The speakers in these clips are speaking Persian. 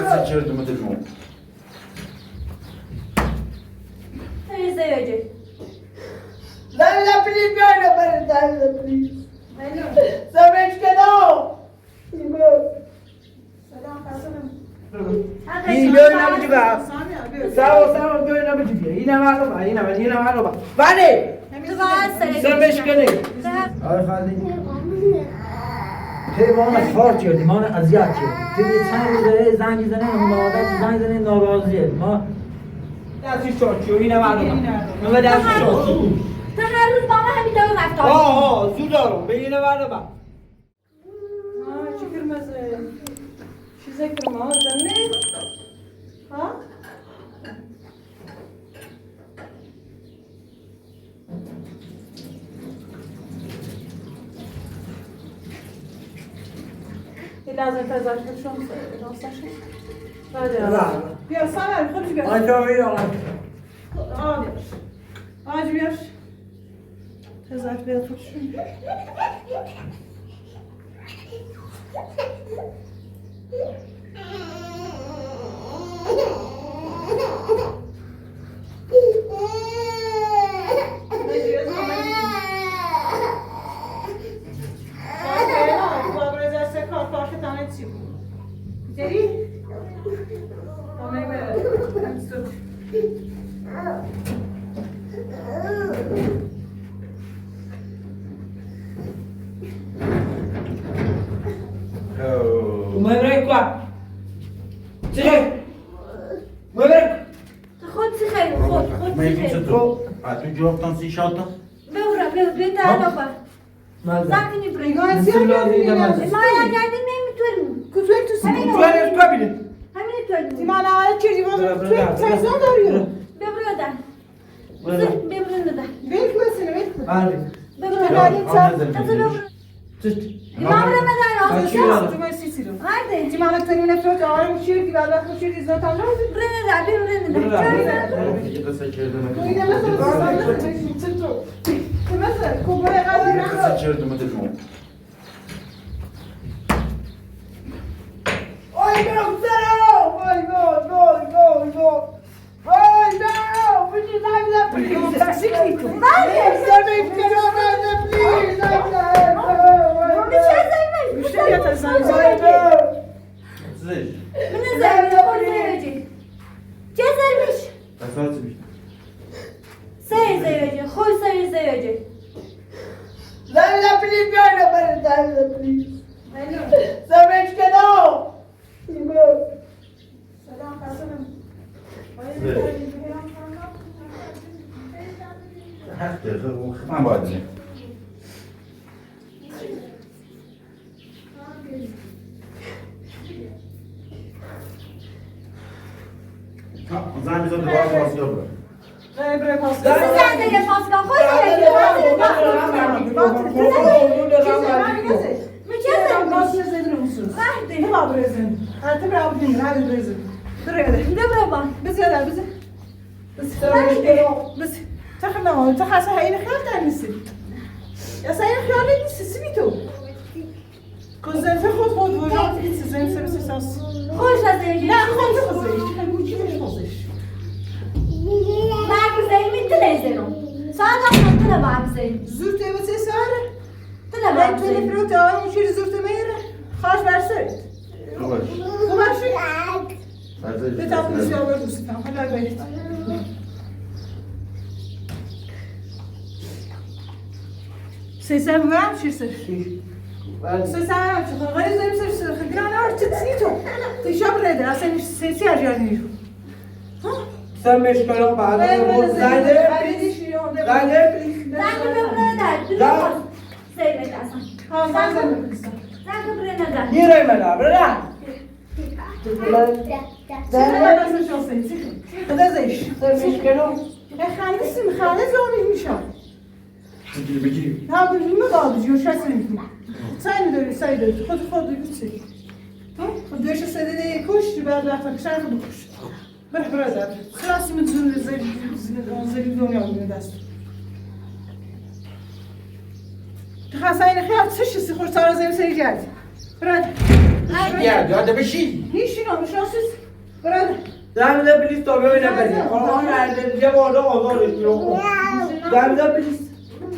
Kaçırdı mı dedim o. Izleyecek. Dajla please böyle bana dajla please. Sabečka no. Selam Hasan'ım. İyi görünümcü be. Sağ ol görünümcü be. Yine var baba yine var baba. Vale. Sabečka ne? آره خالی پی ما اون کار کردیم ما اون اذیت کردیم تو یه چند روزه زنگ زنه مادر زنگ زنه ناراضیه ما دستی شاکیو اینه var baba. Mehmet dستی شاکیو. تا هر روز بابا همین دارو رفتار. زود دارم به اینه var baba. Ha, çi kırmızı. Şize kırma, ne? Ha? لازم تزار شو نصاشي بیا سامر خودش بیا Acayip آج بیار تزار بیا خودش Mehmet kwa. Çek. Mehmet. خود خیر خود ما خیر. يمكن تو تو جوابتان سي شاطة بیا تعال با. زنی برای. ما یا گردیم نمیتونیم. Kutuyu tutsun. Tuvalet kabini. همین تو. Dimana alet çirdi bana. Televizyon da arıyor. بیا برادر. بیا برادر. Beklesin, bekle. بله بیا برادر. تشت İmam Ramazan alacağız. Cuma sisirim. Haydi. Dimana tenine flot ağrım şirdi. Valla şirdi zaten lazım. Brenda, bir Brenda. كده سكرت Bu yine nasıl sanırım? Çıktı. Mesela kubaya kadar. سكرت مı dedim o. Ay benim selam. Ay go. Ay no. Bu ne lan please. Sabečka no please. Bir şey sevmek. Müşteri yatarsan. Zeyş. Bu ne sevmek? O sevecek. Cezermiş. Kasatı bir. Sayı sevecek. Koy sayı sevecek. Dajla please böyle bana dajla please. Sabečka no. Selam Hasan'ım. حتى ما بعد زعما بزاد بعض واسيا برا Bre pas. Sen de yaparsın. Koy sayı. Mücezermiş. Haydi. Ne var brezin? Ha tabii abi değil, hadi brezin. Buraya da. Ne baba? Biz ya biz. Biz. تخنا تخاس هاي الخيال تانسي يا ساي الخيال نسي سميتو كوزن في خود وجات زين سبس ساس خوش از اینجا. لا خود خزيش خلو چی مش خزيش من زي میت نزنم. ساعت هم تلا بعد زي. زورت ايه بس ساره تلا لا بعد تولي زي. فروت اه مشير زورت ميره خاش برسل خلاص ماشي هذا بتعرف مش يا ولد وسكان خليها بيت سيسام وعم شير سر سيسام شو غير زي مسر سر خدنا نار تتسيتو تشاب ريد عشان سيسي اجاني Sabečka no بعد زنده Sen de böyle der. Duramaz. Sevmek asan. ها زين Sen de buraya ne der? Yere mela bra. زين بس شو سيسي هذا زيش Sabečka no. خالص خالص زومي مشان بجري بجري ها بالمو قاعد جو شو اسمه ساين دوري سايد خد يبسي خد دوش السيدة كوش بعد لا تكشان خد كوش بروح برازر خلاص متزول زي اليوم يوم داس تخاص عين خيار تسش سي خوش صار زي مسيجات براد یاد بشی هیچی نمیشناسیز برادر زمین پلیس تا ببینه بده آن رنده یه بارده آزارش بیرون زمین پلیس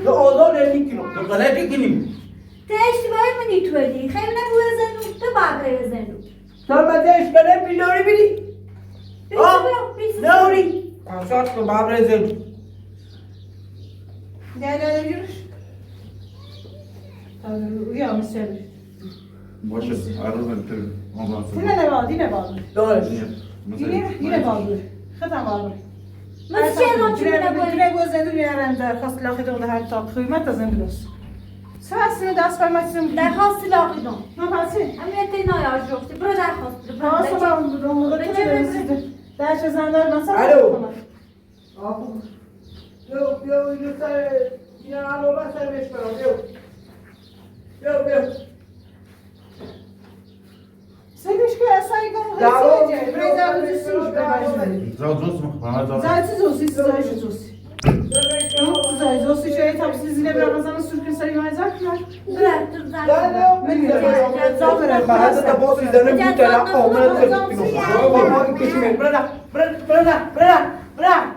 به آزار رنی کنم تو غلطی کنیم تو اشتباهی منی تو دی خیلی نبوی زندو تو باقی زندو تو بده اشکاله بیلاری بیری بیسی نوری کنسات تو بابر زندو نه بیرش یا مثل باشه عروض تو آن دینه باز دارش دینه باز خدام باز مثل چه را چی نبوی Direkt wo sind wir an der Kostlache der halt Tag Krümer da sind los. So hast du das bei mir zum درخواست لاقی دام Na passe. امیتی نایاج رفته برو درخواست Nasıl ben bu onu da Daha şu zanlar masa. Alo. Yo اینو سر اینا علاوه سرش برام yo Seviş ki saygın. Biraz düzsüz be. زادروز مخبرات زاد Zaten olsun siz ayşe olsun. Zaten olsun şöyle tabii sizinle bir Ramazan'ın sürpriz sayı olacak ya. برد تو زن بعد تا باز میزنه میتونه برا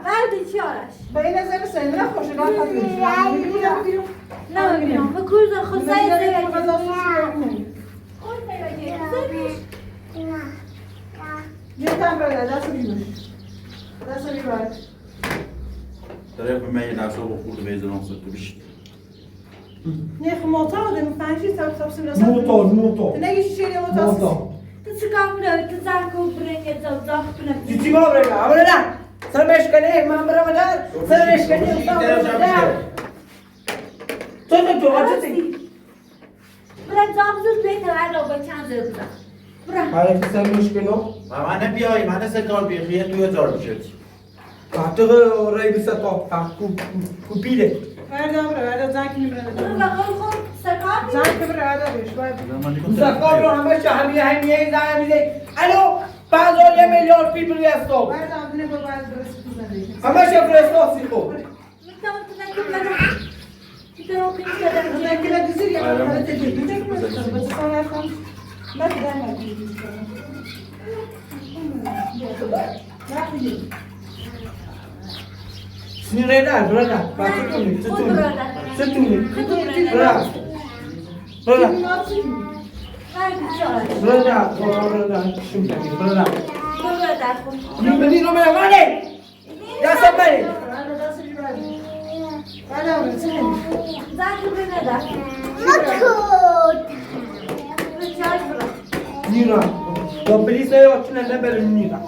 بردی چی آرش به این نظر سنی نخوشه نه خواهد نه ببینم بکوز خود سعی زیادی خود سعی یه تن برده دست بیمش دست بیمش طرف من یه نسا با خورد میزنم سد بشی نه خب معتاده مفنشی تاب سیم موتور نگیش چیلی معتاده تو چیکار می‌کنی تو زن کو برنگ زاخ کنه چی ما بریم اولا نه سرمش کنه من برم در سرمش کنه تو آجتی برای زامزوز بهتر رو با چند زر بودم برای حالا که سرمش کنه من نبیایی من سکال بیخیه توی هزار بشد قطع رای بسه تا کوپیله برده زنکی میبرده بقول خود سکار زنکی برده بش باید سکار رو همه همیه زنگ میده الو 5 میلیارد پیپل هستم برده همونه با باید درست بزنده همه فرستاد سیخو میتونم تو نگیم بدم میتونم خیلی بدم زنکی لدیزی یا باید تجربه بزنده بس سانه کن باید سینه نه برادر بچه ستونی برادر برادر شم کنی برادر نیمدی رو میره وانه دستم بری نیرا با پلیس یا چونه نبره نیرا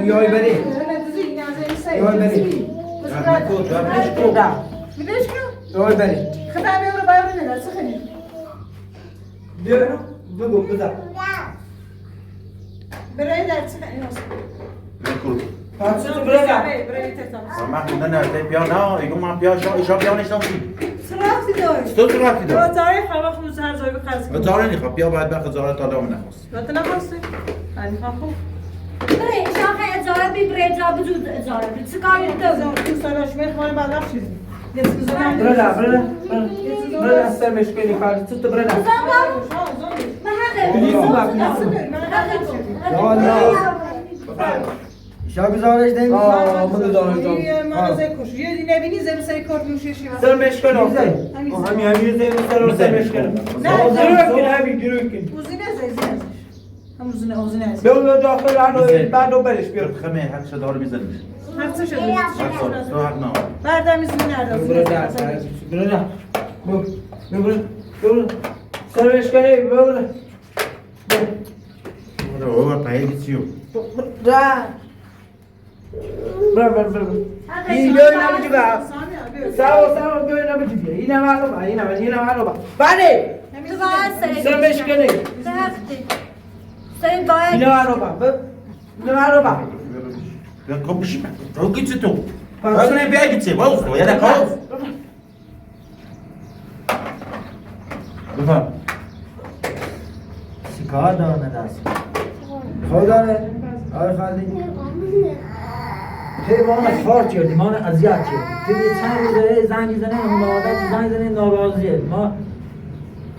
یای بری یای بری یای بری بیا بگو بزن برای در چه خیلی بکل پس تو برادر من خونده نرده بیا نه ایگو من بیا ایشا بیا نشتم سرافتی داری تو تو رفتی دار تاریخ هوا خروز هر جایی بخرز و زاره نیخواب بیا باید بخ زاره تا دام نخواست تو نخواستی؟ علی خان خوب تو سالاش میخوانه بعد چیزی یه چیزی برادر سرمش کنی خواهد تو برادر شاید زارش دهیم من دارم مغازه کش یه نبینی زم سری کارت نوشیشی سرمش کنی همین زیر سرمش کنی گروه کن وزینه زیزینه هم وزینه از بیا داخل آنو بعد رو برش بیار خمه حق شده رو میزنیش هفته شده حق سال تو حق نه بعد میزنی برادر سرمش کنی او پای گیچیو برا این بیا اینا بجی با ساو بیا اینا بجی بیا اینا مالو با بله سرمش کنی اینا مالو با بیا کم بشی تو گیچی تو باید نه بیا گیچی باید تو یه نکاف بفهم شکار دارم دست خود داره آره خالی حیوان خار کردی ما رو اذیت کردی تو چند روزه زنگ زنه مادر زنگ زنه ناراضیه ما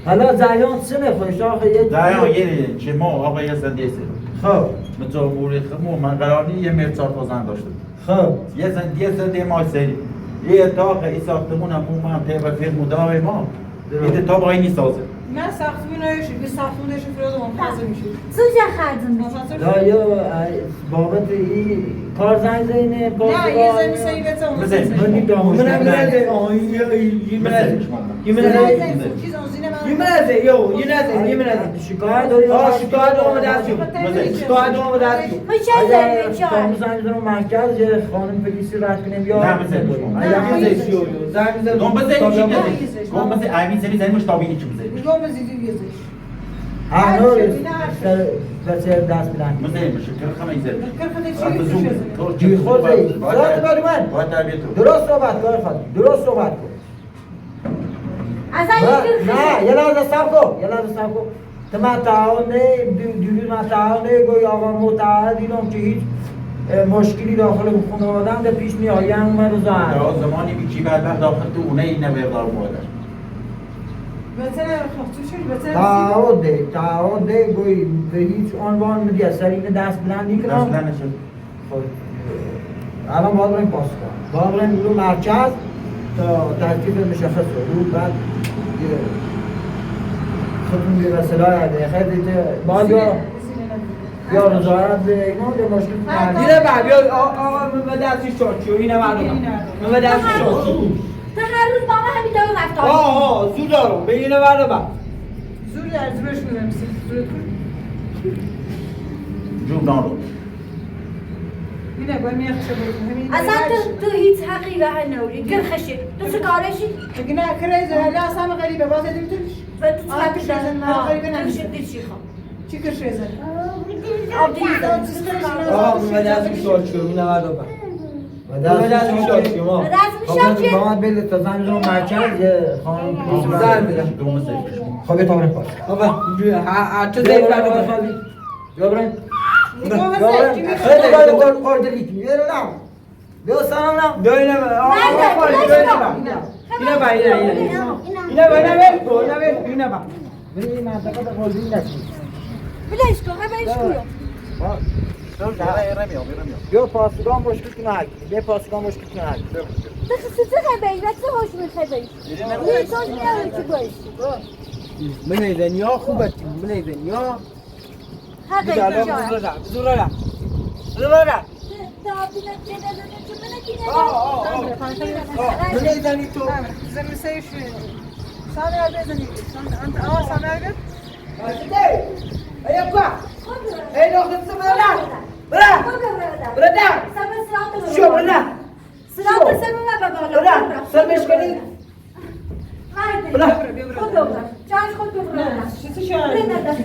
حالا زیان سنه خوش آخه یه دایان یه چه ما آقا یه زندیه سه خب مثل موری خمو من قراری یه مرچار پازن داشتم خب یه زندیه ما سری یه اتاق ای ساختمون هم من طبق فیلم و داوی ما یه اتاق آقای نیست سازه من ساختمون هایشی به ساختمونش فراد منتظر میشه سوزه خردون لا یا بابت این کار زنگ زینه نه یه زمین سایی بهت اون بزن. منی داموش منم کنم. نده شکایت داری شکایت آمده است شکایت آمده است اگر دامو زنگ زنم مرکز یه خانم پلیسی رد کنیم یا نه، بزن. گم بزن چی بزن گم بزن ایمین سری زنی مشتابینی چی بزن بچه دست بدن بزن بشه کرخم ای زن جوی خود زی صورت کاری من باید تربیت رو درست صحبت کار خواهد درست صحبت کن از نه یه لحظه صبر کن یه لحظه صبر کن تو من تعاون نه دیروز من تعاون نه گوی آقا متعهد دیدم که هیچ مشکلی داخل خانواده هم پیش میآیم من رو زن یا زمانی بیچی بعد داخل تو اونه این نبیردار مورد تعاون ده گوی به هیچ عنوان میدی از سر این دست بلندی کنم دست بلند نشد خب الان باید بریم پاس کنم باید بریم رو مرکز تا ترتیب مشخص رو بعد خودتون به وسیله عده خیلی باید یا رضایت به اینا یا مشکل اینه بعد بیا آقا من به دستی شاچی و اینه معلومم من به دستی شاچی تو هر روز با ما همین دارو رفتار آه زور دارم به اینه معلومم زور در زورش میرم جوبنان رو اینه باید میخشه بود اصلا تو هیچ حقی به هر نوری گرخشی تو چه کارشی؟ اگه نه کریزه هلا اصلا غریبه باز نمیتونیش و تو چه کشیزن ما غریبه تو نمیشه شدی چی خواه؟ چی کشیزه آب دیدم آقا من به دستی شاچی و اینه معلومم من به دستی شاچی ما و دست میشم چیه؟ باید بله تا زنگ رو مرکز یه خانم پلیسی زن بدم دوم سری خب یه تا بریم پاس آقا چه بیا زیاد بریم برد خالی. بیا بریم خیلی خیلی باید قردلی کنی بیا رنم بیا سلام نم بیا اینه آقا اینه با اینه با اینه با بریم این منطقه به قردلی نکنی بلش کن بلش کن بیا پاسگاه مشکل کنه حق بیا پاسگاه مشکل کنه حق تخصص خبری و چه خوش من خبری یه توش میاره چی باش من دنیا خوبه من دنیا حقی بزرگ جان بزرگ من زنی تو زمین سایش سامي هذا زني انت سامي هذا ايه بقى ايه لو خدت برا شو برا سر مشكلة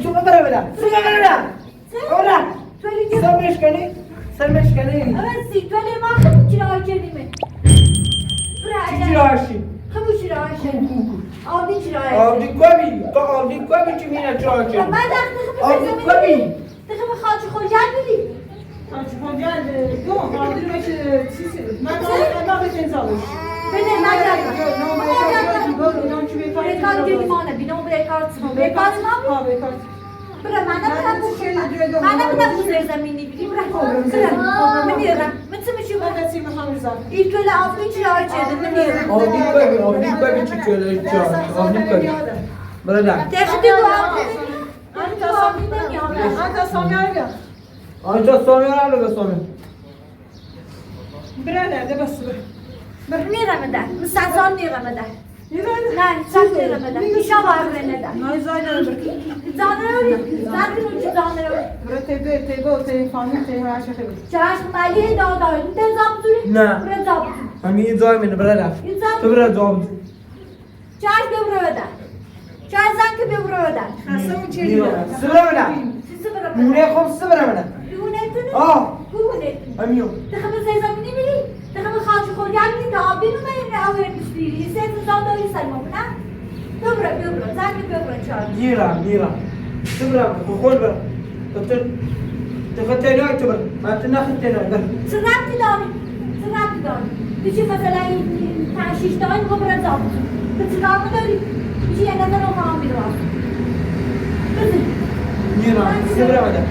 شو برا سر مشكلة آبی کمی چی میره چرا چی؟ آبی کمی. خاطر خودت میدی. بده میرم ده مستعصان میرم ده نه سخت میرم ده ایشا باید برنه ده زانه رو چشم مالیه دادایی تو زابطوری؟ نه. برای زابطوری همین جای منه برادر تو برای جواب چشم ببرو ده چشم زن که ببرو ده سبرا منه نونه خوب سبرا منه همیو تخم زمینی میری تخم خاطر خودت میری تا آبی نمیری آور میشی سه تا داری سلام نه ببرو زن که ببرو چشم میرم سبرا خود برا تختینای تو برا ما تنختینای برا چه ربطی داری تو چی مثلا این 5-6 تا این خبر زابط تو چی کار داری چی چیه نظر آقام بیرو بزن میرم سبرا بده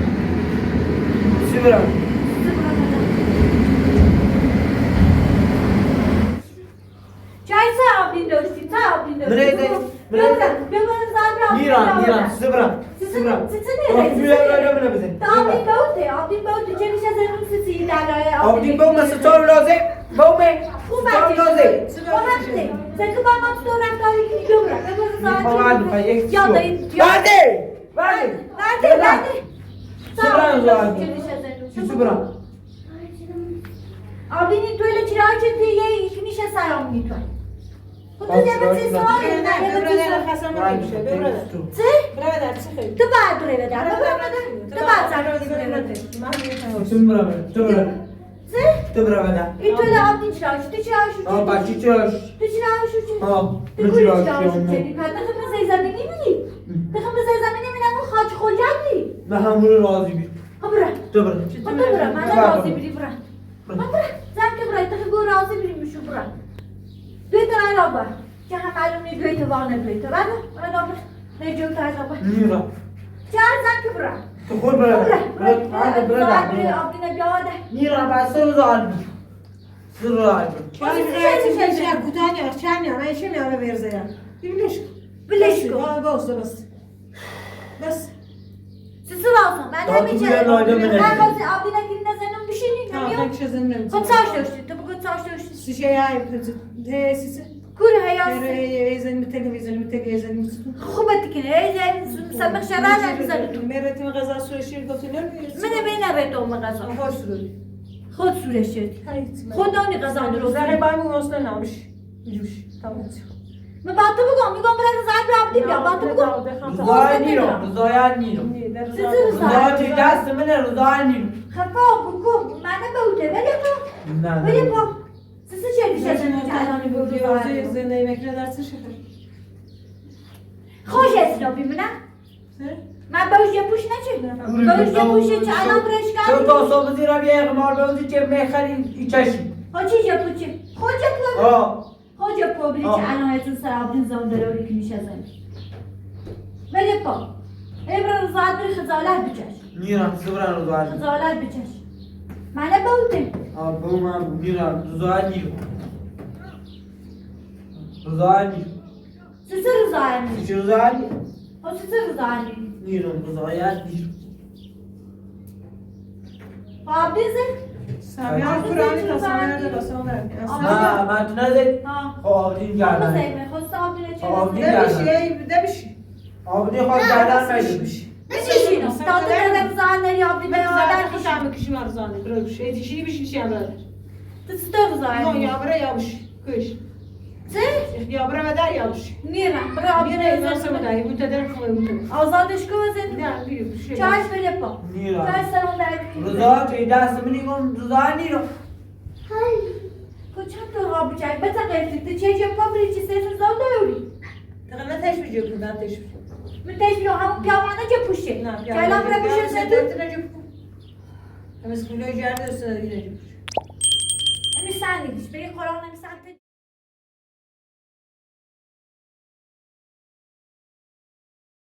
سبرا چای صاحبین داشتی صاحبین داشتی برای ببرن زن میرم سبرا سبرا سبرا بزن آبدین باوته چه میشه زنون سیسی در آبدین بوم ستار لازم بومه خوب ستار لازم خوبه سکه با ما تو رفتاری که ببرن ببرن زن یا دارید بله سبرا آبدینی توی چرا چه یه ایش میشه سلام میتون خود دیگه چیز سوال نه برادر خسم نمیشه برادر چه برادر چه خیلی تو بعد بره بدم تو بعد سلام من سبرا چه سبرا بده این توی آبدین چرا تو چرا آه بچی چاش تو چرا شو آه تو من کوری چراش چرا شو شما چه بعد تو زی زمینی میگی بخوام زی زمینی میگم اون خاج خلجی من همون راضی بی برا سبرا تو برا من راضی بری برا من برا زن که برا تو گو راضی بری میشو برا دوی تو الان برا که هم معلوم نیست دوی تو وانه دوی تو برا الان برا نجوم تو الان برا میرم چهار زن که برا تو خود برا برا آبدین بیاده میرم بس سر سبرا کوتاه چند یا من چه میاره برزه ببینش بلش کن بس بس سیسو واسم من نمیشه من واسه آبدین که نزنم بشینی نمیام چه زنم خود ساش داشتی تو بگو ساش داشتی سیشه یای ده سیسه کوره هیاس ایزن تلویزیون خوبه تکنه ایزن سمخ شرانه بزنه مرتیم غذا سوشیر گفتی من بین رتو مغازه خوش شد خود سوره شد خود آنی غذا درست زنه بایم اصلا نمیش جوش تمام من با تو بگم میگم برای زن رو آبدی بیا با تو بگم رضایت نیرم رضایت نیرم رضایت دست منه رضایت نیرم خفا بکن من بوده ولی با سیسه چه دیشه زنی الانی بوده زنده میکنه درس شکر خوش اسلابی منه من باش یه پوش نچه باش یه پوشه چه الان برش تو کردی تا صبح زیرا بیا اقمار بودی که میخری ایچشی ها چی یه پوچه خود یه آه خود پوبلی که الان اتون سر آبدین زن داره که میشه زنی ولی پا ابرا رضایت بری خجالت بچش میرم سبرا رضایت خجالت بچش منه بوده آه بوم میرم رضایت نیرم رضایت نیرم سیسه رضایت نیست چه رضایت نیرم ها سیسه رضایت نیست نیرم رضایت نیرم آبدین زن سامیان قرآنی تا سامیان دا سامیان نه من تو نزد ها خب آبدین گردن زیمه خواست آبدین چه آبدین دبیشی آبدین خواست گردن میشه بشینو تا تو بدم زن نری آبدین به آدر خوش کشم هم بکشیم ارزانه برو بشه ایدیشی بیشی چی هم برده تو سیسه رضایت نه نیست یا بره یا بشه کش چه؟ یا بره و در یا بشه میرم برای آبدین میره زن نرسه مدهی بود در خوبه بود آزادش کن زن نه بیرو بشه چاش بده پا میرم چاش سرون در رضایت دست منی گم رضایت نیرم کچم تو ها بچه بتا قیفتی تو چه جا پا بری چی سیسون زن داری تقریبا تش بجو کنم تش بجو من تیش بیام همون پیامانه چه پوشه نه که الان برای پوشه سدون همه سکوله جرده است دیگه همی سندیش به یه قرآن